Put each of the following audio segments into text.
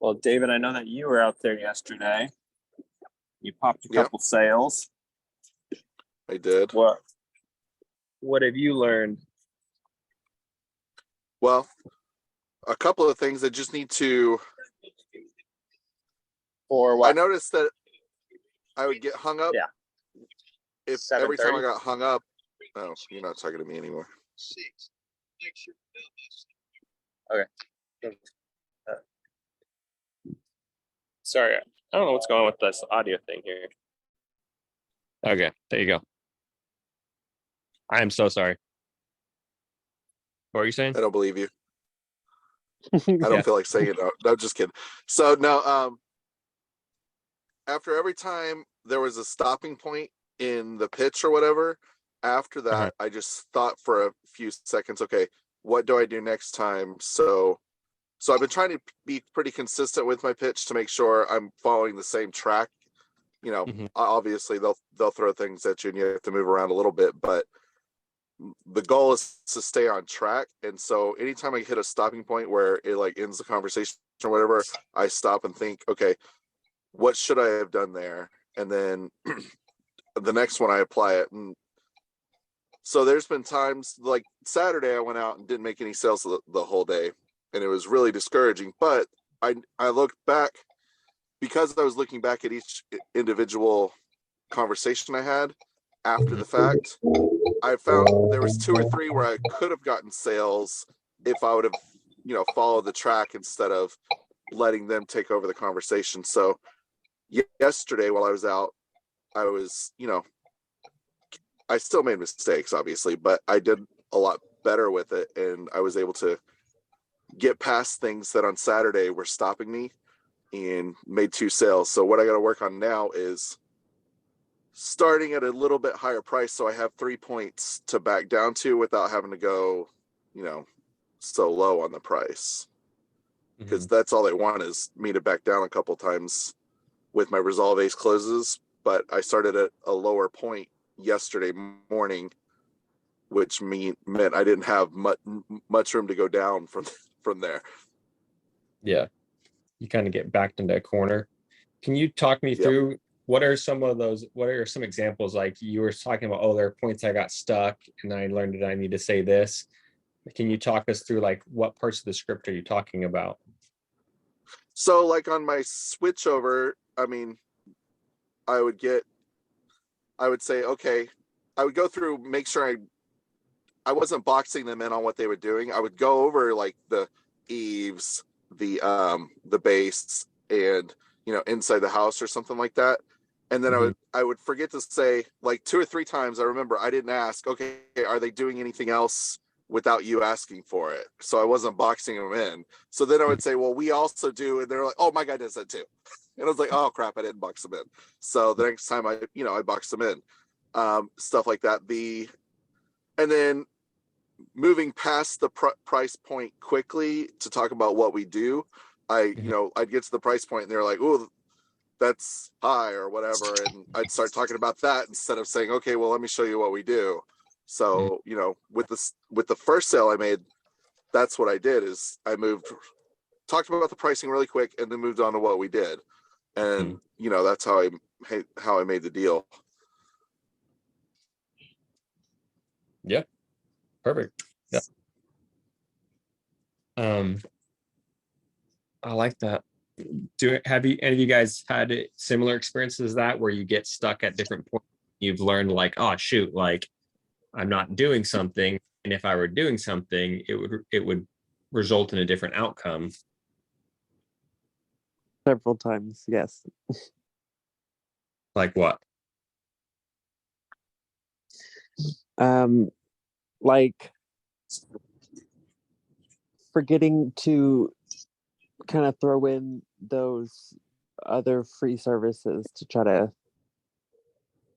Well, David, I know that you were out there yesterday. You popped a Yep. couple sales. I did. What have you learned? Well, a couple of things I just need to. Or I what? noticed that I would get hung up. Yeah. If every time I 7:30? got hung up. Oh, you're not talking to me anymore. Okay. Sorry, I don't know what's going on with this audio thing here. Okay, there you go. I am so sorry. What were you saying? I don't believe you. I I don't feel like saying it. No, just kidding. So no, after every time there was a stopping point in the pitch or whatever, after that, I just thought for a few seconds, okay, what do I do next time? So I've been trying to be pretty consistent with my pitch to make sure I'm following the same track. You know, obviously they'll throw things at you and you have to move around a little bit, but the goal is to stay on track. And so anytime I hit a stopping point where it like ends the conversation or whatever, I stop and think, okay, what should I have done there? And then the next one I apply it. And so there's been times like Saturday I went out and didn't make any sales the whole day, and it was really discouraging. But I looked back, because I was looking back at each individual conversation I had after the fact, I found there was 2 or 3 where I could have gotten sales if I would have, followed the track instead of letting them take over the conversation. So yesterday while I was out, I was, I still made mistakes, obviously, but I did a lot better with it. And I was able to get past things that on Saturday were stopping me and made 2 sales. So what I got to work on now is starting at a little bit higher price, so I have 3 points to back down to without having to go, so low on the price. Because that's all they want is me to back down a couple times with my resolve ace closes. But I started at a lower point yesterday morning, which meant I didn't have much room to go down from there. Yeah, you kind of get backed into a corner. Can you talk me through what are some examples? Like you were talking about, there are points I got stuck and I learned that I need to say this. Can you talk us through like what parts of the script are you talking about? So like on my switch over, I mean, I would say, okay, I would go through, make sure I wasn't boxing them in on what they were doing. I would go over like the eaves, the base, and inside the house or something like that. And then I would forget to say, like 2 or 3 times I remember I didn't ask, okay, are they doing anything else without you asking for it? So I wasn't boxing them in. So then I would say, well, we also do, and they're like, oh, my guy does that too. And I was like, oh crap, I didn't box them in. So the next time I boxed them in, stuff like that. And then moving past the price point quickly to talk about what we do, I'd get to the price point and they're like, oh, that's high or whatever. And I'd start talking about that instead of saying, okay, well, let me show you what we do. So, with the first sale I made, that's what I did is I talked about the pricing really quick and then moved on to what we did. And, that's how I made the deal. Yeah. Perfect. Yeah. I like that. Have any of you guys had similar experiences that where you get stuck at different points? You've learned like, oh shoot, like I'm not doing something, and if I were doing something, it would result in a different outcome. Several times, yes. Like what? Like forgetting to kind of throw in those other free services to try to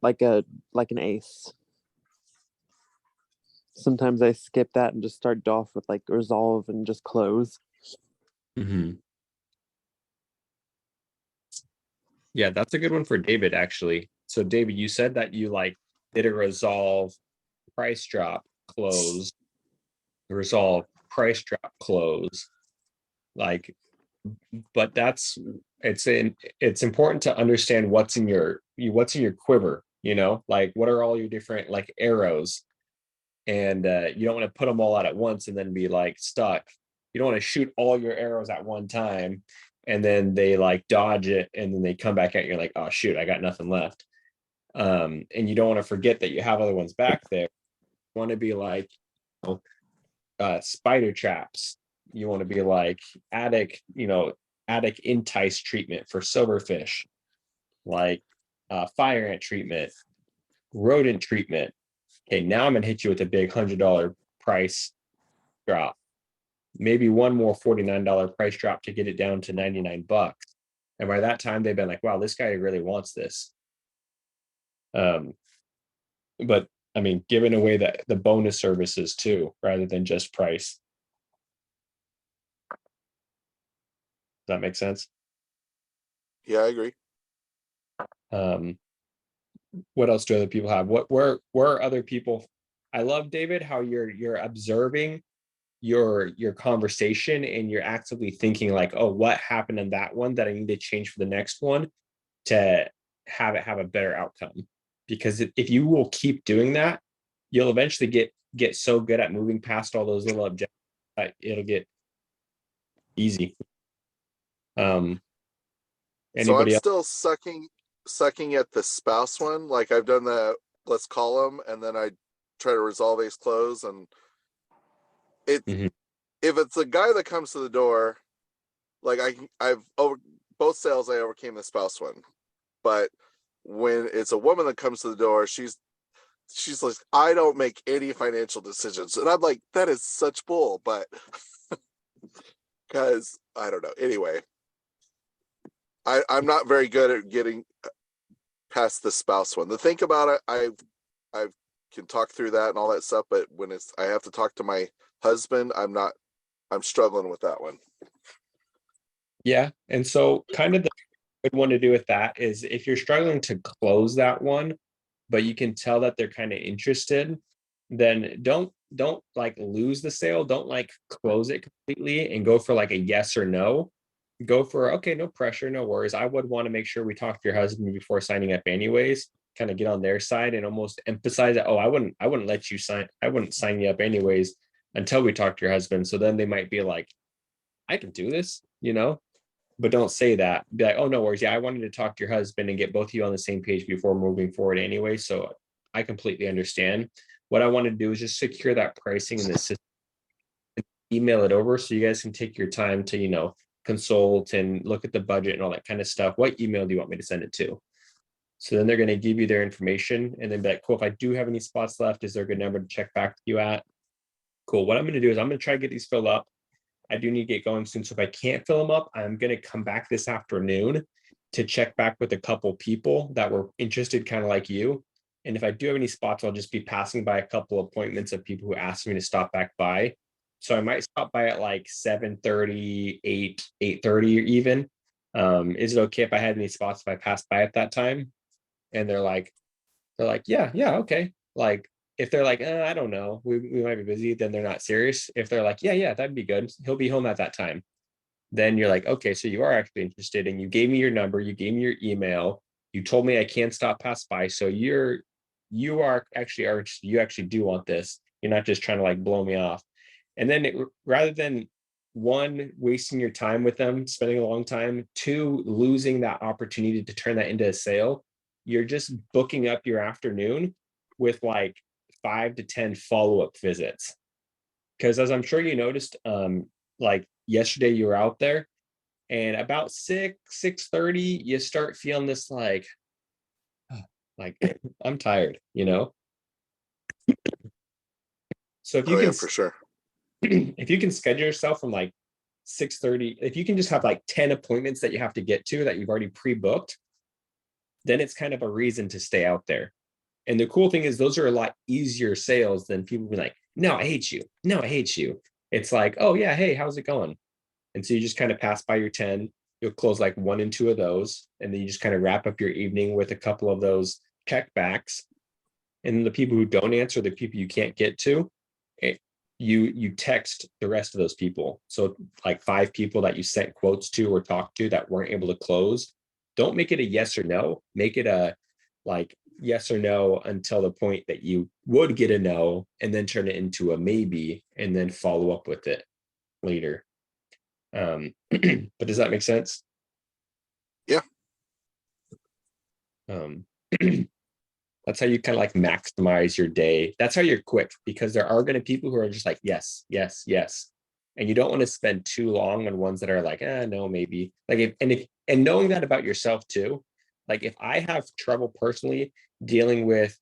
like an ace. Sometimes I skip that and just start off with like resolve and just close. Yeah, that's a good one for David, actually. So David, you said that you like did a resolve, price drop, close, resolve, price drop, close. Like, But it's important to understand what's in your quiver, like what are all your different like arrows, and you don't want to put them all out at once and then be like stuck. You don't want to shoot all your arrows at one time and then they like dodge it and then they come back at you like, oh shoot, I got nothing left. And you don't want to forget that you have other ones back there. You want to be like, spider traps. You want to be like attic entice treatment for silverfish, like fire ant treatment, rodent treatment. Okay, now I'm gonna hit you with a big $100 price drop. Maybe one more $49 price drop to get it down to $99. And by that time, they've been like, wow, this guy really wants this. But I mean, giving away the bonus services too, rather than just price. Does that make sense? Yeah, I agree. What else do other people have? Where are other people? I love, David, how you're observing your conversation and you're actively thinking like, oh, what happened in that one that I need to change for the next one to have it have a better outcome. Because if you will keep doing that, you'll eventually get so good at moving past all those little objectives that it'll get easy. So I'm Anybody else? still sucking at the spouse one. Like I've done the let's call them, and then I try to resolve ace close, and it if it's a guy that comes to the door, like I've over both sales I overcame the spouse one, but when it's a woman that comes to the door, she's like, I don't make any financial decisions, and I'm like, that is such bull, but because I don't know. Anyway, I'm not very good at getting past the spouse one. The think about it, I can talk through that and all that stuff, but when I have to talk to my husband, I'm struggling with that one. Yeah. And so kind of the good one to do with that is if you're struggling to close that one, but you can tell that they're kind of interested, then don't like lose the sale. Don't like close it completely and go for like a yes or no. Go for, okay, no pressure, no worries. I would want to make sure we talk to your husband before signing up anyways, kind of get on their side and almost emphasize that, oh, I wouldn't let you sign, I wouldn't sign you up anyways until we talk to your husband. So then they might be like, I can do this, but don't say that. Be like, oh, no worries. Yeah, I wanted to talk to your husband and get both of you on the same page before moving forward anyway. So I completely understand. What I want to do is just secure that pricing in the system, email it over so you guys can take your time to, consult and look at the budget and all that kind of stuff. What email do you want me to send it to? So then they're going to give you their information and then be like, cool, if I do have any spots left, is there a good number to check back to you at? Cool. What I'm going to do is I'm going to try to get these filled up. I do need to get going soon. So if I can't fill them up, I'm going to come back this afternoon to check back with a couple people that were interested, kind of like you. And if I do have any spots, I'll just be passing by a couple appointments of people who asked me to stop back by. So I might stop by at like 7:30, 8:30 or even. Is it okay if I had any spots if I passed by at that time? And they're like, yeah, okay. Like if they're like, I don't know, we might be busy, then they're not serious. If they're like, yeah, that'd be good. He'll be home at that time. Then you're like, okay, so you are actually interested and you gave me your number, you gave me your email, you told me I can't stop pass by. So you actually do want this. You're not just trying to like blow me off. And then rather than one, wasting your time with them, spending a long time, two, losing that opportunity to turn that into a sale, you're just booking up your afternoon with like 5 to 10 follow-up visits. Because as I'm sure you noticed, like yesterday you were out there and about 6:30, you start feeling this like I'm tired, So if you can, for sure. if you can schedule yourself from like 6:30, if you can just have like 10 appointments that you have to get to that you've already pre-booked, then it's kind of a reason to stay out there. And the cool thing is those are a lot easier sales than people be like, no, I hate you. No, I hate you. It's like, oh yeah, hey, how's it going? And so you just kind of pass by your 10, you'll close like 1 and 2 of those. And then you just kind of wrap up your evening with a couple of those checkbacks. And the people who don't answer, the people you can't get to, you text the rest of those people. So like 5 people that you sent quotes to or talked to that weren't able to close, don't make it a yes or no. Make it a like yes or no until the point that you would get a no, and then turn it into a maybe, and then follow up with it later. But does that make sense? Yeah. That's how you kind of like maximize your day. That's how you're quick, because there are going to be people who are just like, yes, yes, yes. And you don't want to spend too long on ones that are like, no, maybe. Like, and knowing that about yourself too. Like, if I have trouble personally dealing with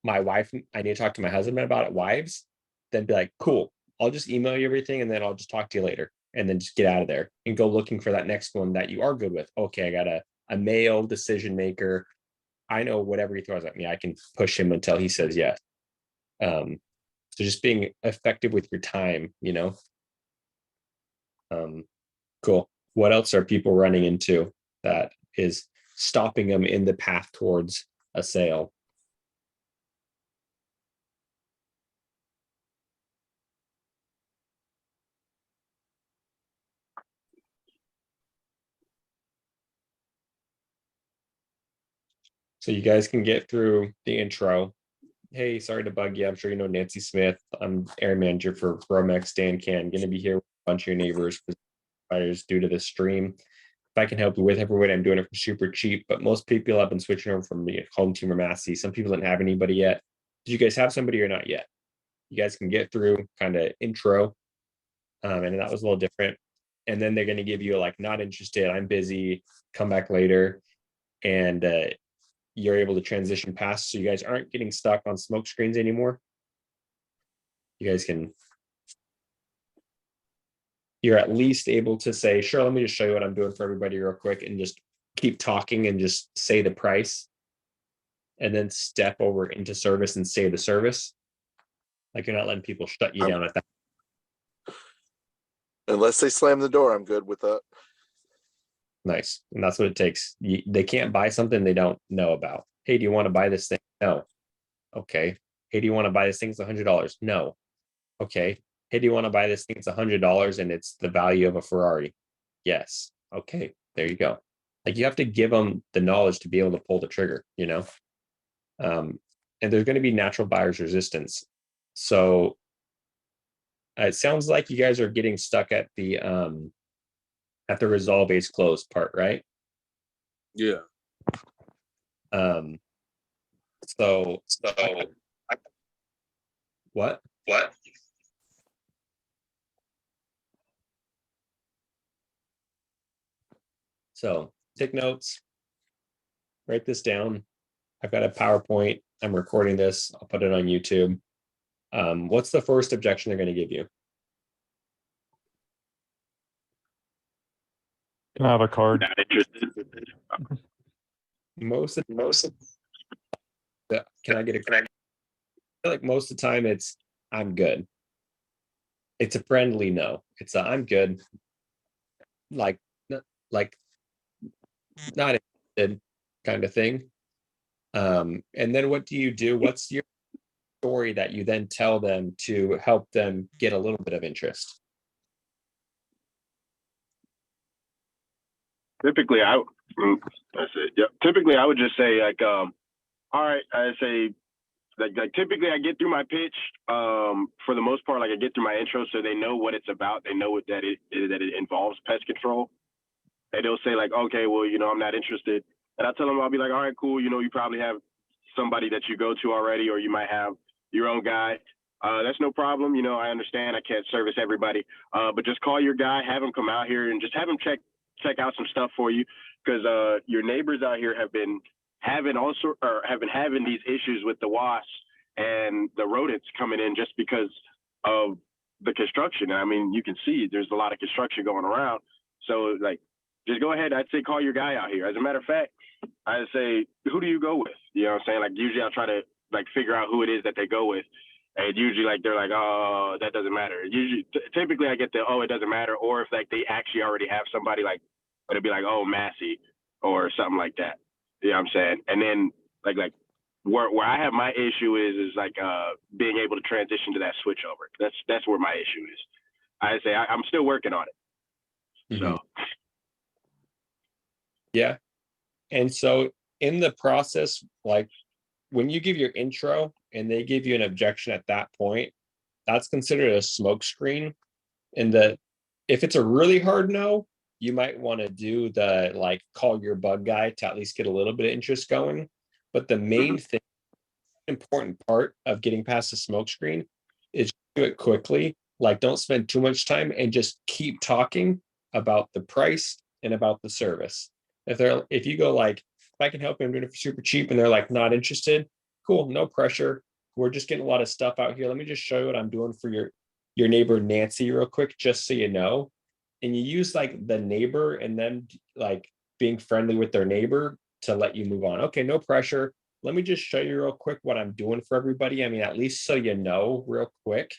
my wife, I need to talk to my husband about it, wives, then be like, cool, I'll just email you everything, and then I'll just talk to you later, and then just get out of there and go looking for that next one that you are good with. Okay, I got a male decision maker. I know whatever he throws at me, I can push him until he says yes. So just being effective with your time, Cool. What else are people running into that is stopping them in the path towards a sale? So you guys can get through the intro. Hey, sorry to bug you. I'm sure you know Nancy Smith. I'm area manager for Romex Dan Can. Going to be here with a bunch of your neighbors providers due to this stream. If I can help you with everybody, I'm doing it for super cheap. But most people have been switching over from the home team or Massey. Some people didn't have anybody yet. Did you guys have somebody or not yet? You guys can get through kind of intro, and that was a little different. And then they're going to give you like, not interested, I'm busy, come back later, and you're able to transition past, so you guys aren't getting stuck on smoke screens anymore. You guys can, you're at least able to say, sure, let me just show you what I'm doing for everybody real quick, and just keep talking and just say the price, and then step over into service and say the service. Like, you're not letting people shut you down at that. Unless they slam the door, I'm good with that. Nice. And that's what it takes. They can't buy something they don't know about. Hey, do you want to buy this thing? No. Okay. Hey, do you want to buy this thing? It's $100. No. Okay. Hey, do you want to buy this thing? It's $100 and it's the value of a Ferrari. Yes. Okay. There you go. Like, you have to give them the knowledge to be able to pull the trigger, and there's going to be natural buyer's resistance. So it sounds like you guys are getting stuck at the resolve base close part, right? Yeah. So what? So take notes, write this down. I've got a PowerPoint. I'm recording this. I'll put it on YouTube. What's the first objection they're going to give you? Can I have a card? Most of can I get a card? I feel like most of the time it's I'm good. It's a friendly no. It's a I'm good. Like not interested kind of thing. And then what do you do? What's your story that you then tell them to help them get a little bit of interest? Typically, that's it. Yep. Typically, I would just say like, all right. I say like typically I get through my pitch. For the most part, like I get through my intro, so they know what it's about. They know that it involves pest control. And they'll say like, okay, well, I'm not interested. And I tell them, I'll be like, all right, cool. You probably have somebody that you go to already, or you might have your own guy. That's no problem. I understand I can't service everybody, but just call your guy, have him come out here, and just have him check out some stuff for you, because your neighbors out here have been having these issues with the wasps and the rodents coming in just because of the construction. I mean, you can see there's a lot of construction going around. So like, just go ahead. I'd say call your guy out here. As a matter of fact, I'd say, who do you go with? You know what I'm saying? Like, usually I'll try to like figure out who it is that they go with. And usually like, they're like, oh, that doesn't matter. Usually, typically I get the, oh, it doesn't matter. Or if like they actually already have somebody, like, it'll be like, oh, Massey or something like that. You know what I'm saying? And then like where I have my issue is like being able to transition to that switch over. That's where my issue is. I say I'm still working on it. So yeah. And so in the process, like when you give your intro and they give you an objection at that point, that's considered a smoke screen. And that if it's a really hard no, you might want to do the like call your bug guy to at least get a little bit of interest going. But the main thing, important part of getting past the smoke screen is do it quickly. Like don't spend too much time and just keep talking about the price and about the service. If you go like, if I can help you, I'm doing it for super cheap, and they're like not interested, cool, no pressure. We're just getting a lot of stuff out here. Let me just show you what I'm doing for your neighbor Nancy real quick, just so you know. And you use like the neighbor and then like being friendly with their neighbor to let you move on. Okay, no pressure. Let me just show you real quick what I'm doing for everybody. I mean, at least so you know real quick,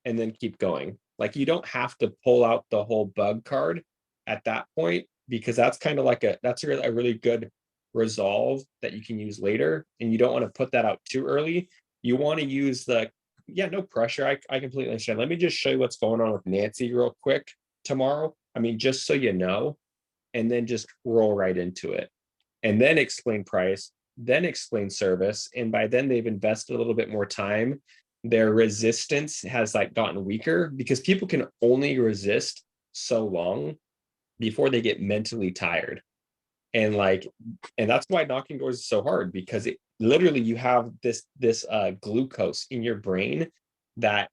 and then keep going. Like you don't have to pull out the whole bug card at that point, because that's kind of like that's a really good resolve that you can use later. And you don't want to put that out too early. You want to use yeah, no pressure. I completely understand. Let me just show you what's going on with Nancy real quick tomorrow. I mean, just so you know, and then just roll right into it. And then explain price, then explain service. And by then they've invested a little bit more time. Their resistance has like gotten weaker, because people can only resist so long before they get mentally tired. And that's why knocking doors is so hard, because it literally, you have this glucose in your brain that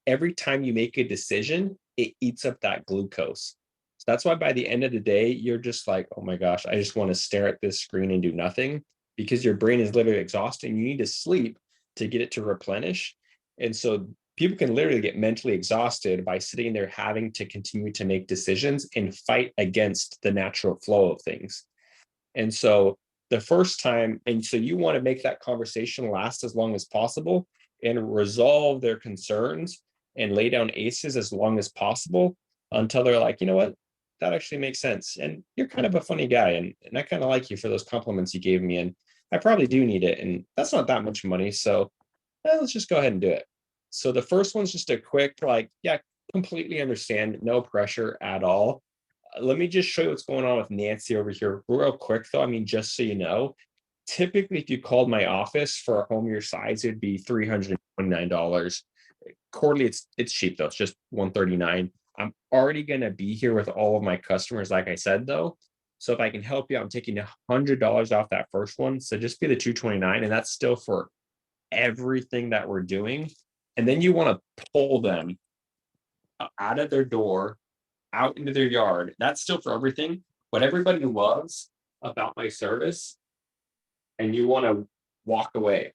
every time you make a decision, it eats up that glucose. So that's why by the end of the day, you're just like, oh my gosh, I just want to stare at this screen and do nothing, because your brain is literally exhausted and you need to sleep to get it to replenish. And so people can literally get mentally exhausted by sitting there having to continue to make decisions and fight against the natural flow of things. And so the first time, and so you want to make that conversation last as long as possible and resolve their concerns and lay down aces as long as possible until they're like, you know what, that actually makes sense. And you're kind of a funny guy. And I kind of like you for those compliments you gave me. And I probably do need it. And that's not that much money. So let's just go ahead and do it. So the first one's just a quick, like, yeah, completely understand, no pressure at all. Let me just show you what's going on with Nancy over here real quick, though. I mean, just so you know, typically if you called my office for a home your size, it'd be $329. Quarterly, it's cheap though. It's just $139. I'm already gonna be here with all of my customers, like I said, though. So if I can help you, I'm taking $100 off that first one. So just be the $229, and that's still for everything that we're doing. And then you want to pull them out of their door, out into their yard. That's still for everything. What everybody loves about my service, and you want to walk away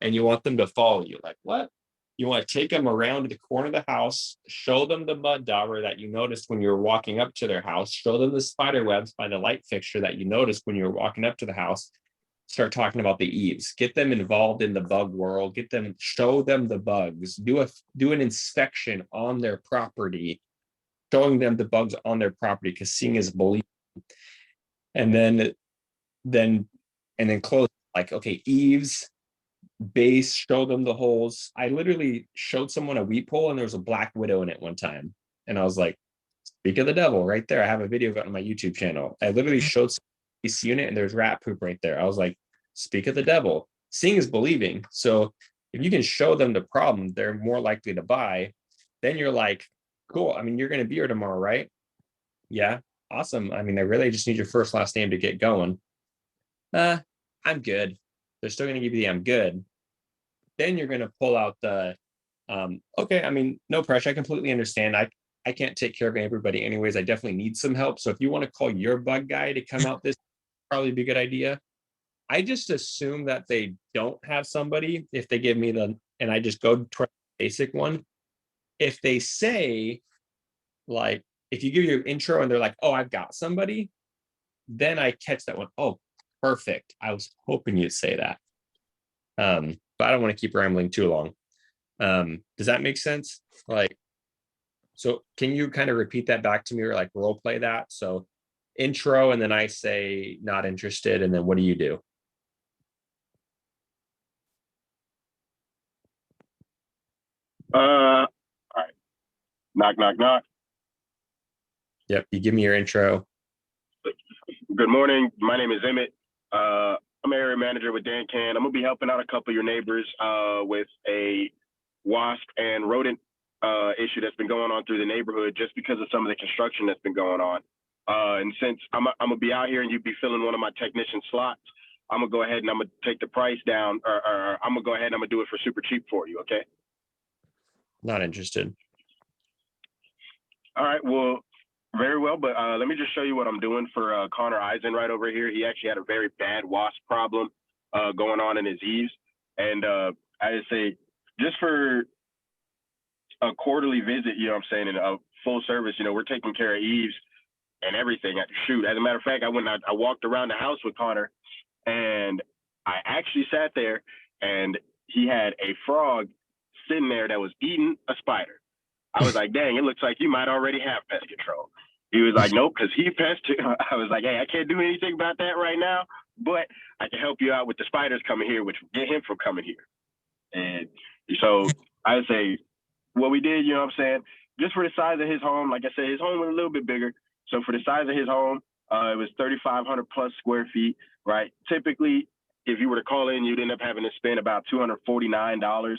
and you want them to follow you. Like, what? You want to take them around to the corner of the house, show them the mud dauber that you noticed when you were walking up to their house, show them the spider webs by the light fixture that you noticed when you were walking up to the house, start talking about the eaves, get them involved in the bug world, show them the bugs, do an inspection on their property, showing them the bugs on their property, because seeing is believing. And then close, like, okay, eaves, base, show them the holes. I literally showed someone a weep hole and there was a black widow in it one time. And I was like, speak of the devil right there. I have a video of it on my YouTube channel. I literally showed this unit and there's rat poop right there. I was like, speak of the devil. Seeing is believing. So if you can show them the problem, they're more likely to buy. Then you're like, cool. I mean, you're going to be here tomorrow, right? Yeah. Awesome. I mean, I really just need your first, last name to get going. I'm good. They're still going to give you the I'm good. Then you're going to pull out the, okay, I mean, no pressure. I completely understand. I can't take care of everybody anyways. I definitely need some help. So if you want to call your bug guy to come out, this probably be a good idea. I just assume that they don't have somebody if they give me and I just go to the basic one. If they say, like, if you give your intro and they're like, oh, I've got somebody, then I catch that one. Oh, perfect. I was hoping you'd say that. But I don't want to keep rambling too long. Does that make sense? Like, so can you kind of repeat that back to me, or like role play that? So intro, and then I say not interested, and then what do you do? All right. Knock, knock, knock. Yep. You give me your intro. Good morning. My name is Emmett. I'm area manager with DanCan. I'm gonna be helping out a couple of your neighbors with a wasp and rodent issue that's been going on through the neighborhood just because of some of the construction that's been going on. And since I'm gonna be out here and you'd be filling one of my technician slots, I'm gonna go ahead and I'm gonna take the price down, or I'm gonna go ahead and I'm gonna do it for super cheap for you. Okay. Not interested. All right. Well, very well. But let me just show you what I'm doing for Connor Eisen right over here. He actually had a very bad wasp problem going on in his eaves. And I just say, just for a quarterly visit, you know what I'm saying, and a full service, you know, we're taking care of eaves and everything. Shoot, as a matter of fact, I walked around the house with Connor, and I actually sat there, and he had a frog sitting there that was eating a spider. I was like, dang, it looks like you might already have pest control. He was like, nope, because he pest. I was like, hey, I can't do anything about that right now, but I can help you out with the spiders coming here, which will get him from coming here. And so I would say what we did, you know what I'm saying, just for the size of his home, like I said, his home was a little bit bigger. So for the size of his home, it was 3,500 plus square feet, right? Typically, if you were to call in, you'd end up having to spend about $249,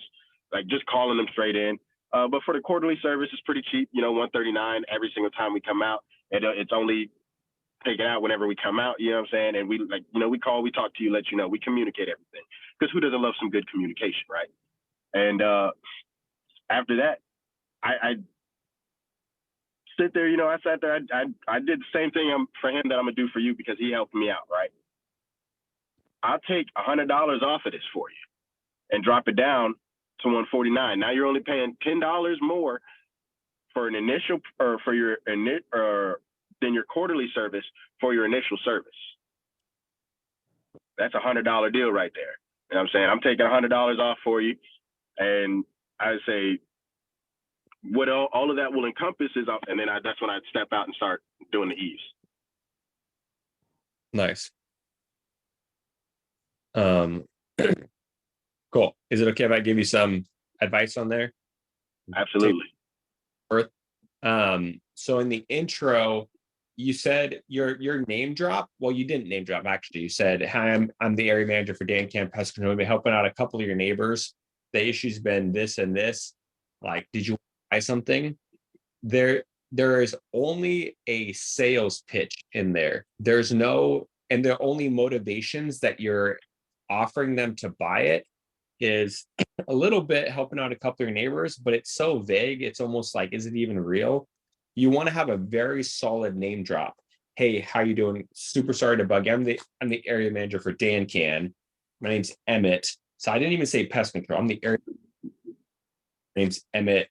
like just calling them straight in. But for the quarterly service, it's pretty cheap, you know, $139 every single time we come out. And it's only taken out whenever we come out, you know what I'm saying? And we like, you know, we call, we talk to you, let you know, we communicate everything. Because who doesn't love some good communication, right? And after that, I sit there, you know, I sat there, I did the same thing for him that I'm gonna do for you because he helped me out, right? I'll take $100 off of this for you and drop it down to $149. Now you're only paying $10 more for an initial or for your than your quarterly service for your initial service. That's $100 deal right there. You know what I'm saying? I'm taking $100 off for you, and I say what all of that will encompass is, and then that's when I step out and start doing the eaves. Nice. Cool. Is it okay if I give you some advice on there? Absolutely. So in the intro, you said your name drop. Well, you didn't name drop actually. You said, "Hi, I'm the area manager for DanCan Pest Control. I've been helping out a couple of your neighbors. The issue's been this and this. Like, did you buy something?" There is only a sales pitch in there. There's no, and the only motivations that you're offering them to buy it is a little bit helping out a couple of your neighbors, but it's so vague. It's almost like, is it even real? You want to have a very solid name drop. Hey, how you doing? Super sorry to bug you. I'm the area manager for DanCan. My name's Emmett. So I didn't even say pest control. I'm the area. My name's Emmett.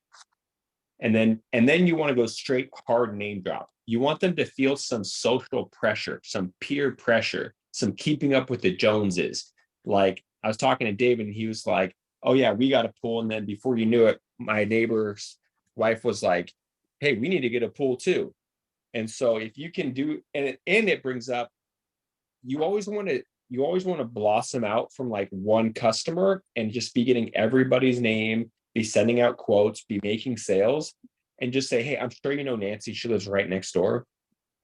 And then you want to go straight hard name drop. You want them to feel some social pressure, some peer pressure, some keeping up with the Joneses. Like I was talking to David and he was like, oh yeah, we got a pool. And then before you knew it, my neighbor's wife was like, hey, we need to get a pool too. And so if you can do, and it brings up, you always want to blossom out from like one customer and just be getting everybody's name, be sending out quotes, be making sales, and just say, hey, I'm sure you know Nancy. She lives right next door.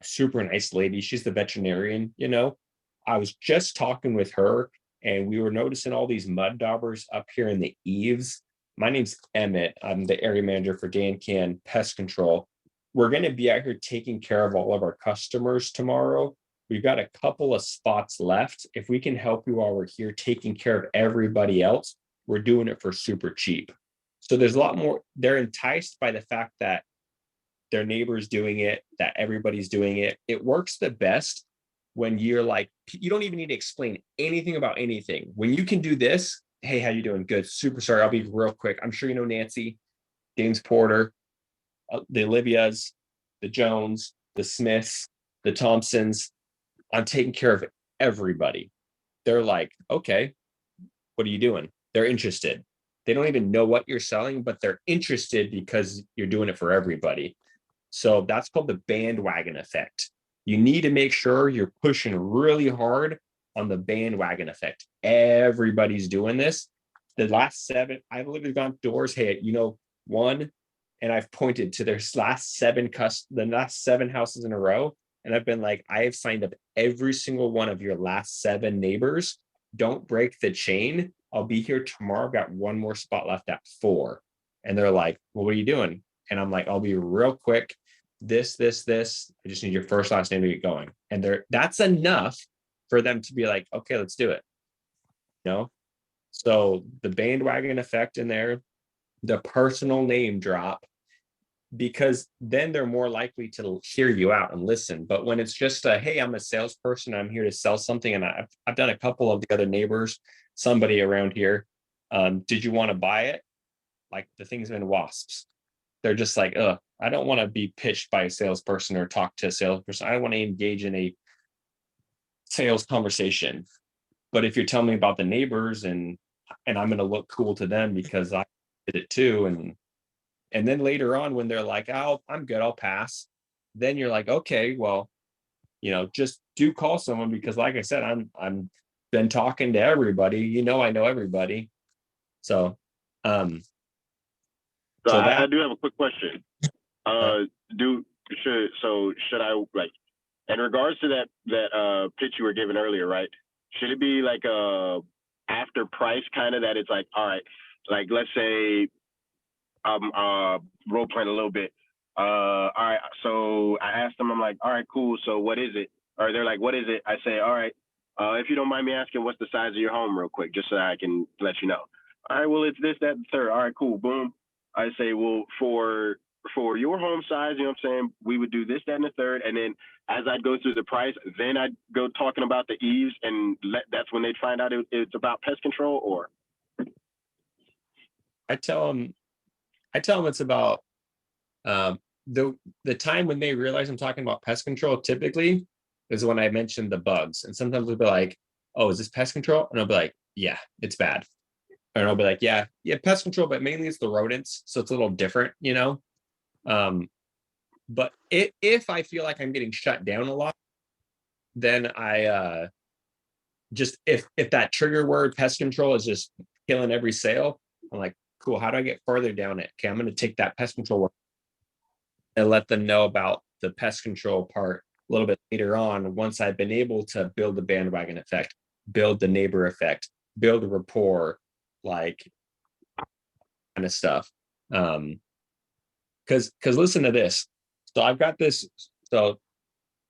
Super nice lady. She's the veterinarian, you know. I was just talking with her and we were noticing all these mud daubers up here in the eaves. My name's Emmett. I'm the area manager for DanCan Pest Control. We're going to be out here taking care of all of our customers tomorrow. We've got a couple of spots left. If we can help you while we're here taking care of everybody else, we're doing it for super cheap. So there's a lot more. They're enticed by the fact that their neighbor's doing it, that everybody's doing it. It works the best when you're like, you don't even need to explain anything about anything. When you can do this, hey, how you doing? Good. Super sorry. I'll be real quick. I'm sure you know Nancy, James Porter, the Olivias, the Jones, the Smiths, the Thompsons. I'm taking care of everybody. They're like, okay, what are you doing? They're interested. They don't even know what you're selling, but they're interested because you're doing it for everybody. So that's called the bandwagon effect. You need to make sure you're pushing really hard on the bandwagon effect. Everybody's doing this. The last 7, I've literally gone doors. Hey, you know, one, and I've pointed to their the last 7 houses in a row. And I've been like, I have signed up every single one of your last 7 neighbors. Don't break the chain. I'll be here tomorrow. I've got one more spot left at 4. And they're like, well, what are you doing? And I'm like, I'll be real quick. This. I just need your first, last name to get going. And that's enough for them to be like, okay, let's do it. You know? So the bandwagon effect in there, the personal name drop, because then they're more likely to hear you out and listen. But when it's just hey, I'm a salesperson, I'm here to sell something, and I've done a couple of the other neighbors, somebody around here, did you want to buy it? Like, the thing's been wasps. They're just like, I don't want to be pitched by a salesperson or talk to a salesperson. I don't want to engage in a sales conversation. But if you're telling me about the neighbors and I'm going to look cool to them because I did it too, and then later on, when they're like, "Oh, I'm good, I'll pass," then you're like, "Okay, well, just do call someone," because, like I said, I'm been talking to everybody. I know everybody. So, So I that do have a quick question. Should I, like, in regards to that pitch you were given earlier, right? Should it be like a after price kind of, that it's like, all right, like, let's say role playing a little bit. All right, so I asked them, I'm like, all right, cool. So what is it? Or they're like, what is it? I say, all right, if you don't mind me asking, what's the size of your home real quick, just so I can let you know. All right, well, it's this, that, and third. All right, cool, boom. I say, well, for your home size, you know what I'm saying, we would do this, that, and the third. And then as I'd go through the price, then I'd go talking about the eaves, and that's when they'd find out it's about pest control. Or I tell them it's about the time when they realize I'm talking about pest control. Typically is when I mention the bugs, and sometimes they'll be like, "Oh, is this pest control?" And I'll be like, "Yeah, it's bad." And I'll be like, "Yeah, pest control, but mainly it's the rodents, so it's a little different, But if I feel like I'm getting shut down a lot, then I just if that trigger word pest control is just killing every sale, I'm like, cool, how do I get further down it? Okay, I'm going to take that pest control word and let them know about the pest control part a little bit later on, once I've been able to build the bandwagon effect, build the neighbor effect, build a rapport, like, kind of stuff. Because listen to this. So I've got this. So,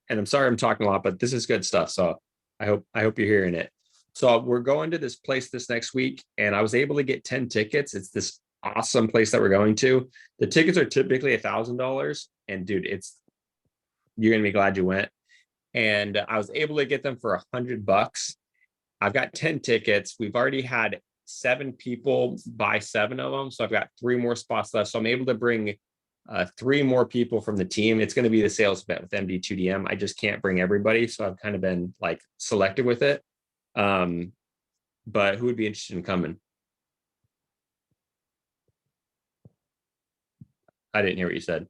and I'm sorry I'm talking a lot, but this is good stuff. So I hope you're hearing it. So we're going to this place this next week, and I was able to get 10 tickets. It's this awesome place that we're going to. The tickets are typically $1,000, and dude, you're gonna be glad you went. And I was able to get them for $100. I've got 10 tickets. We've already had 7 people buy 7 of them, so I've got 3 more spots left. So I'm able to bring 3 more people from the team. It's going to be the sales event with MD2DM. I just can't bring everybody, so I've kind of been like selective with it. But who would be interested in coming? I didn't hear what you said.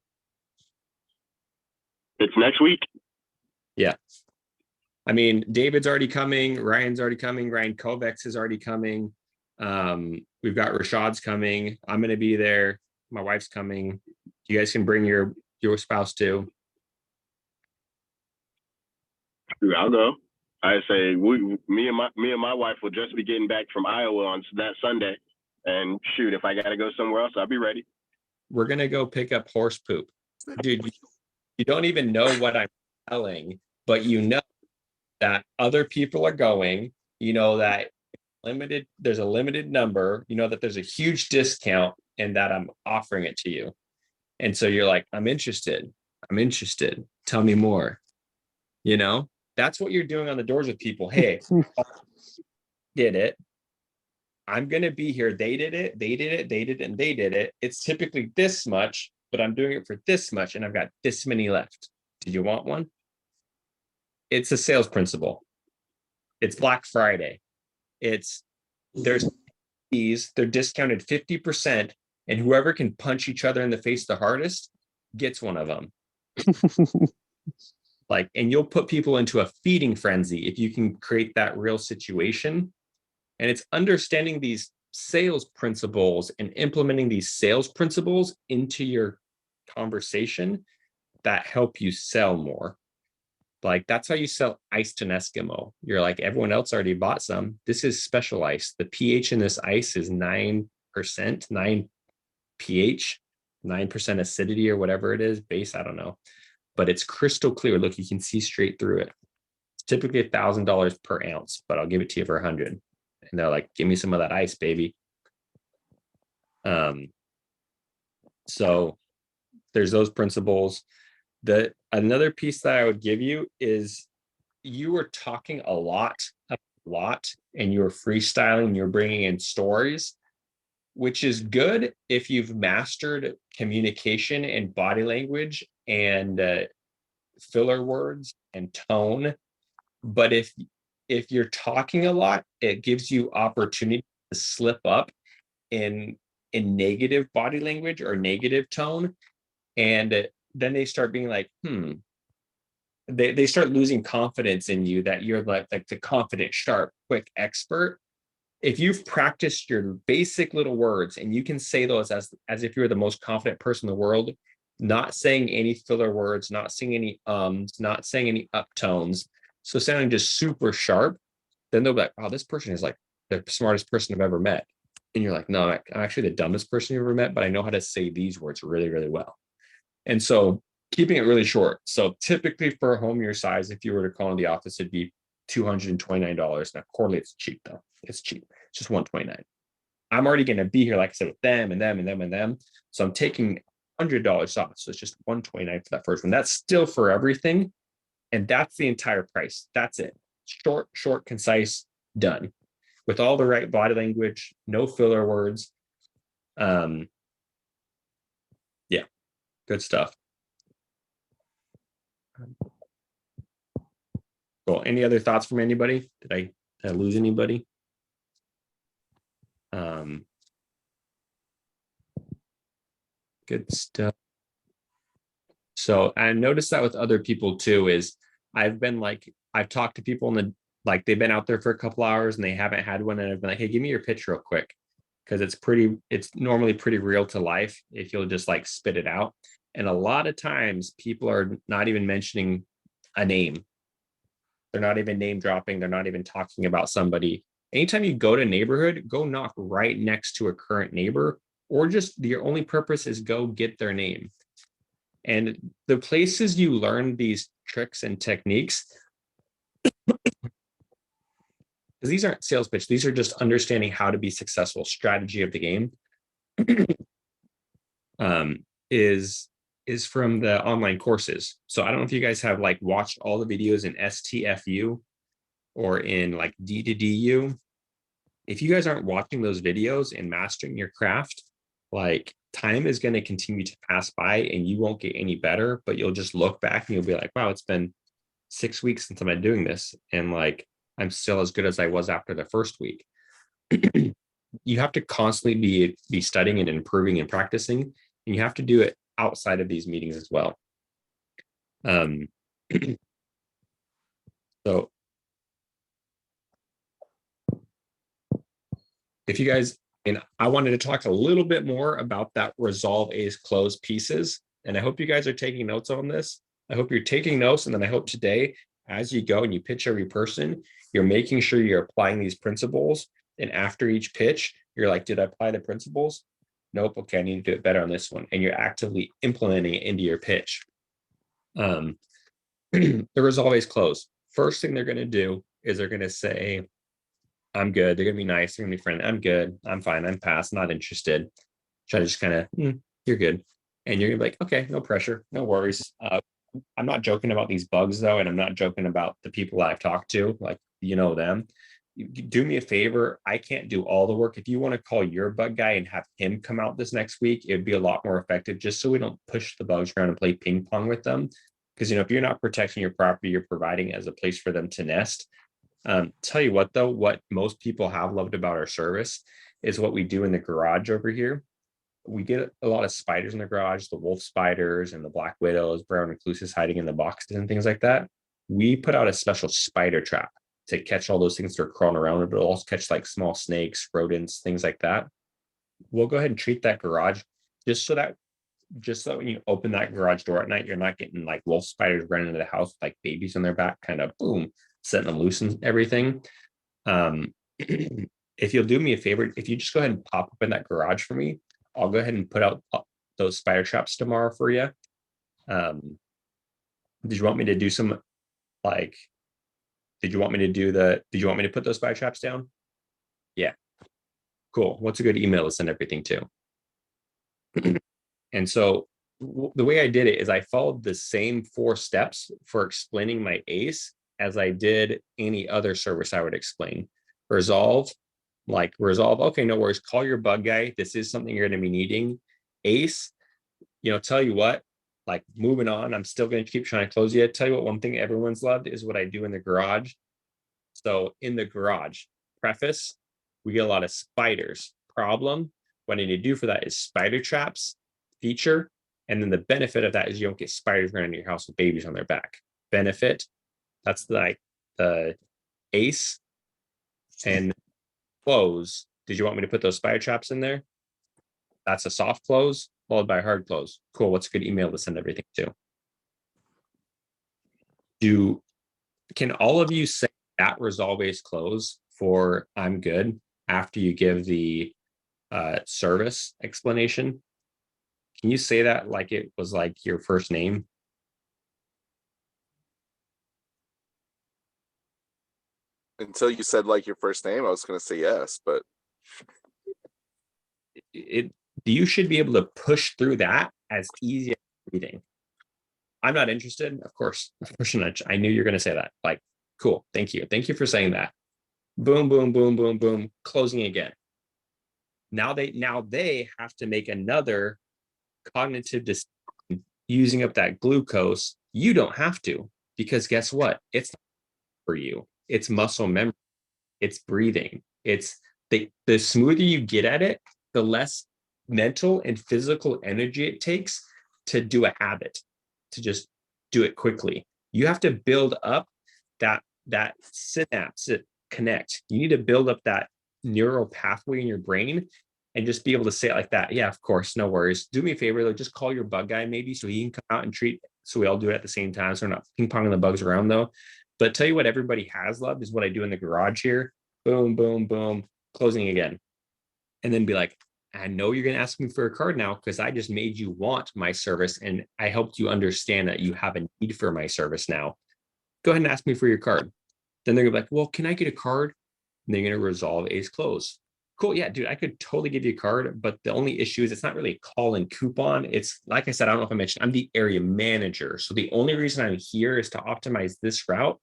it's next week. Yeah. I mean, David's already coming. Ryan's already coming. Ryan Kovacs is already coming. We've got Rashad's coming. I'm going to be there. My wife's coming. You guys can bring your spouse too. I'll go. I say me and my wife will just be getting back from Iowa on that Sunday, and shoot, if I gotta go somewhere else, I'll be ready. We're gonna go pick up horse poop, dude. You don't even know what I'm selling, but you know that other people are going. You know that there's a limited number. You know that there's a huge discount, and that I'm offering it to you. And so you're like, I'm interested. Tell me more. That's what you're doing on the doors with people. Hey, did it. I'm going to be here. They did it, and they did it. It's typically this much, but I'm doing it for this much, and I've got this many left. Do you want one? It's a sales principle. It's Black Friday. There's these, they're discounted 50%, and whoever can punch each other in the face the hardest gets one of them. And you'll put people into a feeding frenzy if you can create that real situation. And it's understanding these sales principles and implementing these sales principles into your conversation that help you sell more. Like that's how you sell ice to an Eskimo. You're like, everyone else already bought some. This is special ice. The pH in this ice is 9%, 9 pH, 9% acidity or whatever it is, base, I don't know. But it's crystal clear. Look, you can see straight through it. It's typically $1,000 per ounce, but I'll give it to you for 100. And they're like, give me some of that ice, baby. So there's those principles. Another piece that I would give you is you were talking a lot, and you were freestyling, you're bringing in stories, which is good if you've mastered communication and body language and filler words and tone. But if you're talking a lot, it gives you opportunity to slip up in negative body language or negative tone. And then they start being like, they start losing confidence in you that you're like the confident, sharp, quick expert. If you've practiced your basic little words and you can say those as if you're the most confident person in the world, not saying any filler words, not saying any not saying any uptones, so sounding just super sharp, then they'll be like, wow, this person is like the smartest person I've ever met. And you're like, no, I'm actually the dumbest person you've ever met, but I know how to say these words really, really well. And so keeping it really short. So typically for a home your size, if you were to call in the office, it'd be $229. Now quarterly, it's cheap though. It's cheap. It's just $129. I'm already going to be here, like I said, with them and them and them and them. So I'm taking $100 off. So it's just $129 for that first one. That's still for everything. And that's the entire price. That's it. Short, concise, done. With all the right body language, no filler words. Yeah, good stuff. Cool. Any other thoughts from anybody? Did I lose anybody? Good stuff. So I noticed that with other people too, is I've talked to people they've been out there for a couple hours and they haven't had one. And I've been like, hey, give me your pitch real quick. Cause it's normally pretty real to life if you'll just like spit it out. And a lot of times people are not even mentioning a name. They're not even name dropping. They're not even talking about somebody. Anytime you go to a neighborhood, go knock right next to a current neighbor, or just your only purpose is go get their name. And the places you learn these tricks and techniques, because these aren't sales pitch, these are just understanding how to be successful, strategy of the game, is from the online courses. So I don't know if you guys have like watched all the videos in STFU or in like D2DU. If you guys aren't watching those videos and mastering your craft, like time is going to continue to pass by and you won't get any better, but you'll just look back and you'll be like, wow, it's been 6 weeks since I've been doing this. And like, I'm still as good as I was after the first week. You have to constantly be studying and improving and practicing, and you have to do it outside of these meetings as well. So if you guys, and I wanted to talk a little bit more about that resolve ace close pieces. And I hope you guys are taking notes on this. I hope you're taking notes. And then I hope today, as you go and you pitch every person, you're making sure you're applying these principles. And after each pitch, you're like, did I apply the principles? Nope. Okay, I need to do it better on this one. And you're actively implementing it into your pitch. The resolve ace close. First thing they're going to do is they're going to say, I'm good. They're going to be nice. They're going to be friendly. I'm good. I'm fine. I'm past. Not interested. Try to just kind of, you're good. And you're going to be like, okay, no pressure. No worries. I'm not joking about these bugs though. And I'm not joking about the people I've talked to, like, you know, them. Do me a favor. I can't do all the work. If you want to call your bug guy and have him come out this next week, it'd be a lot more effective, just so we don't push the bugs around and play ping pong with them. Because, you know, if you're not protecting your property, you're providing as a place for them to nest. Tell you what, though, what most people have loved about our service is what we do in the garage over here. We get a lot of spiders in the garage, the wolf spiders and the black widows, brown recluses hiding in the boxes and things like that. We put out a special spider trap. to catch all those things that are crawling around, but it'll also catch like small snakes, rodents, things like that. We'll go ahead and treat that garage just so that when you open that garage door at night, you're not getting like wolf spiders running into the house with like babies on their back, kind of boom, setting them loose and everything. If you'll do me a favor, if you just go ahead and pop up in that garage for me, I'll go ahead and put out those spider traps tomorrow for you. Did you want me to do some like, did you want me to put those spider traps down? Yeah. Cool. What's a good email to send everything to? And so the way I did it is I followed the same 4 steps for explaining my ACE as I did any other service I would explain. Resolve, okay, no worries, call your bug guy. This is something you're going to be needing. ACE, tell you what, like moving on, I'm still going to keep trying to close you. Tell you what, one thing everyone's loved is what I do in the garage. So in the garage, preface, we get a lot of spiders. Problem, what I need to do for that is spider traps, feature, and then the benefit of that is you don't get spiders running in your house with babies on their back. Benefit, that's like the ACE. And close, did you want me to put those spider traps in there? That's a soft close followed by a hard close. Cool. What's a good email to send everything to? Can all of you say that resolve ACE close for I'm good after you give the service explanation? Can you say that like it was like your first name? Until you said like your first name, I was going to say yes, but you should be able to push through that as easy as reading. I'm not interested, of course. I knew you're going to say that. Like, cool. Thank you for saying that. Boom, boom, boom, boom, boom. Closing again. Now they have to make another cognitive decision using up that glucose. You don't have to, because guess what? It's for you. It's muscle memory. It's breathing. It's the smoother you get at it, the less mental and physical energy it takes to do a habit, to just do it quickly. You have to build up that synapse that connect. You need to build up that neural pathway in your brain and just be able to say it like that. Yeah, of course, no worries. Do me a favor, just call your bug guy maybe so he can come out and treat, so we all do it at the same time. So we're not ping-ponging the bugs around though. But tell you what everybody has loved is what I do in the garage here. Boom, boom, boom, closing again. And then be like, I know you're going to ask me for a card now because I just made you want my service and I helped you understand that you have a need for my service now. Go ahead and ask me for your card. Then they're going to be like, well, can I get a card? And they're going to resolve ACE close. Cool. Yeah, dude, I could totally give you a card, but the only issue is it's not really a call and coupon. It's like I said, I don't know if I mentioned, I'm the area manager. So the only reason I'm here is to optimize this route.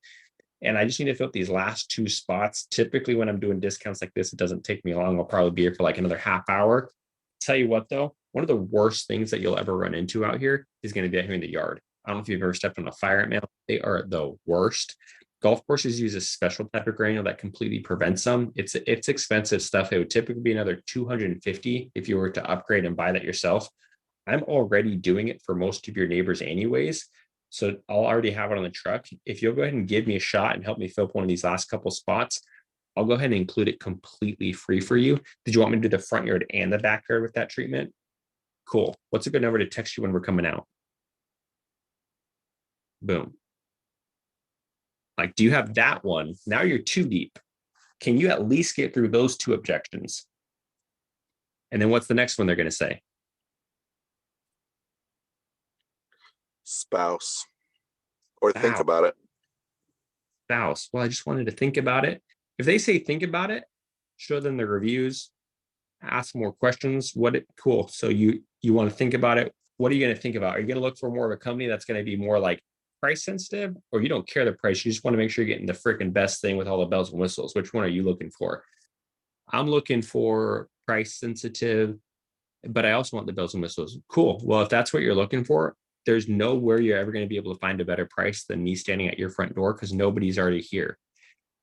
And I just need to fill up these last 2 spots. Typically, when I'm doing discounts like this, it doesn't take me long. I'll probably be here for like another half hour. Tell you what, though, one of the worst things that you'll ever run into out here is going to be out here in the yard. I don't know if you've ever stepped on a fire ant mail. They are the worst. Golf courses use a special type of granule that completely prevents them. It's expensive stuff. It would typically be another $250 if you were to upgrade and buy that yourself. I'm already doing it for most of your neighbors anyways. So I'll already have it on the truck. If you'll go ahead and give me a shot and help me fill up one of these last couple spots, I'll go ahead and include it completely free for you. Did you want me to do the front yard and the backyard with that treatment? Cool. What's a good number to text you when we're coming out? Boom. Like, do you have that one? Now you're 2 deep. Can you at least get through those 2 objections? And then what's the next one they're going to say? Spouse. Or think about it. Spouse. Well, I just wanted to think about it. If they say think about it, show them the reviews, ask more questions. Cool. So you want to think about it. What are you going to think about? Are you going to look for more of a company that's going to be more like price sensitive, or you don't care the price? You just want to make sure you're getting the freaking best thing with all the bells and whistles. Which one are you looking for? I'm looking for price sensitive, but I also want the bells and whistles. Cool. Well, if that's what you're looking for, there's nowhere you're ever going to be able to find a better price than me standing at your front door, because nobody's already here.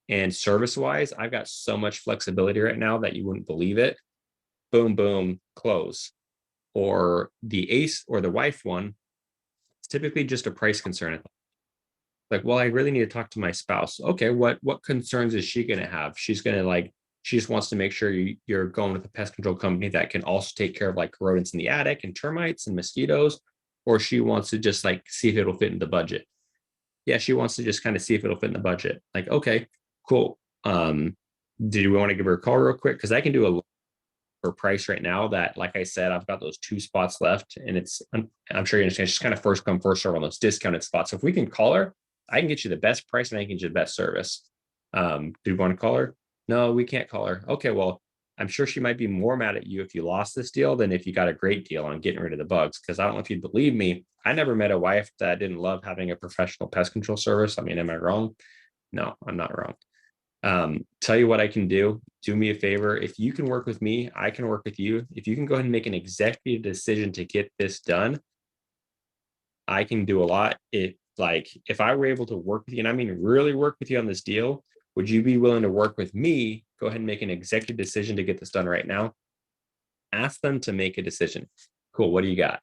And service wise, I've got so much flexibility right now that you wouldn't believe it. Boom, boom, close. Or the ACE or the wife one, it's typically just a price concern. Like, well, I really need to talk to my spouse. Okay, what concerns is she going to have? She's going to like, she just wants to make sure you're going with a pest control company that can also take care of like rodents in the attic and termites and mosquitoes, or she wants to just like see if it'll fit in the budget. Yeah, she wants to just kind of see if it'll fit in the budget. Like, okay, cool. Do we want to give her a call real quick? Because I can do a for price right now that, like I said, I've got those 2 spots left, and I'm sure you understand, it's just kind of first come first serve on those discounted spots. So if we can call her, I can get you the best price and I can get you the best service. Do you want to call her? No, we can't call her. Okay, well, I'm sure she might be more mad at you if you lost this deal than if you got a great deal on getting rid of the bugs. Because I don't know if you believe me, I never met a wife that didn't love having a professional pest control service. I mean, am I wrong? No, I'm not wrong. Tell you what I can do me a favor. If you can work with me, I can work with you. If you can go ahead and make an executive decision to get this done, I can do a lot. If I were able to work with you, and I mean really work with you on this deal, would you be willing to work with me? Go ahead and make an executive decision to get this done right now. Ask them to make a decision. Cool, what do you got?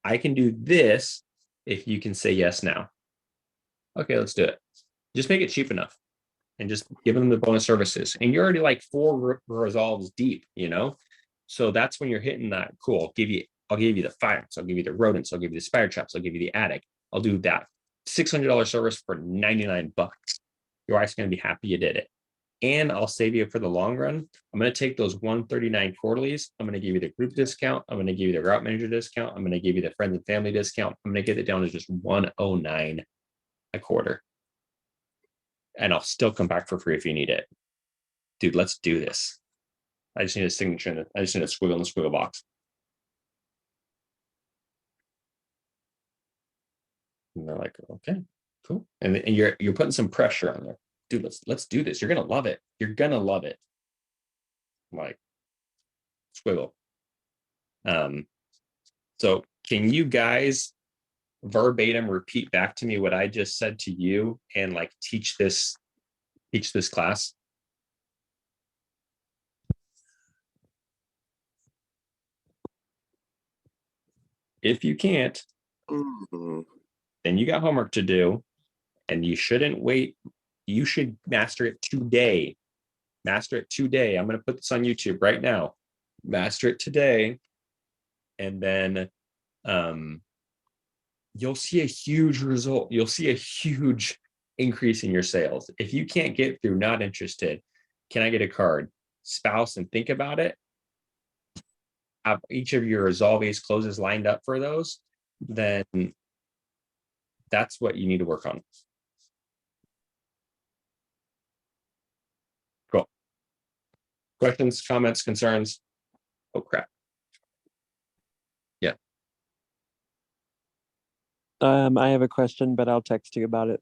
I can do this if you can say yes now. Okay, let's do it. Just make it cheap enough and just give them the bonus services. And you're already like 4 resolves deep, So that's when you're hitting that. Cool. I'll give you the fires. I'll give you the rodents. I'll give you the spider traps. I'll give you the attic. I'll do that $600 service for $99. Your wife's going to be happy you did it. And I'll save you for the long run. I'm going to take those 139 quarterlies. I'm going to give you the group discount. I'm going to give you the route manager discount. I'm going to give you the friends and family discount. I'm going to get it down to just 109 a quarter. And I'll still come back for free if you need it. Dude, let's do this. I just need a signature. I just need a squiggle in the squiggle box. And they're like, okay, cool. And you're putting some pressure on there. Dude, let's do this. You're gonna love it. You're gonna love it. Like squiggle. So can you guys verbatim repeat back to me what I just said to you and like teach this class? If you can't, then you got homework to do, and you shouldn't wait. You should master it today. Master it today. I'm going to put this on YouTube right now. Master it today, and then you'll see a huge result. You'll see a huge increase in your sales. If you can't get through not interested, can I get a card? Spouse, and think about it. Have each of your resolve ace closes lined up for those, then that's what you need to work on. Cool. Questions, comments, concerns? Oh, crap. Yeah. I have a question, but I'll text you about it.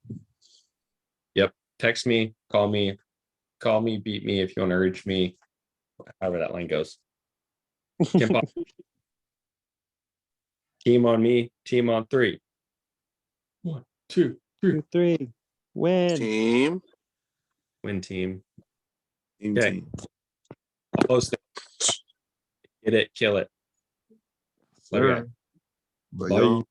Yep. Text me, call me, beat me if you want to reach me, however that line goes. Team on me, team on 3. 1, 2, 3. 2, 3. Win. Team. Win team. Team. Okay. Team. I'll post it. Get it, kill it. Love ya. Bye.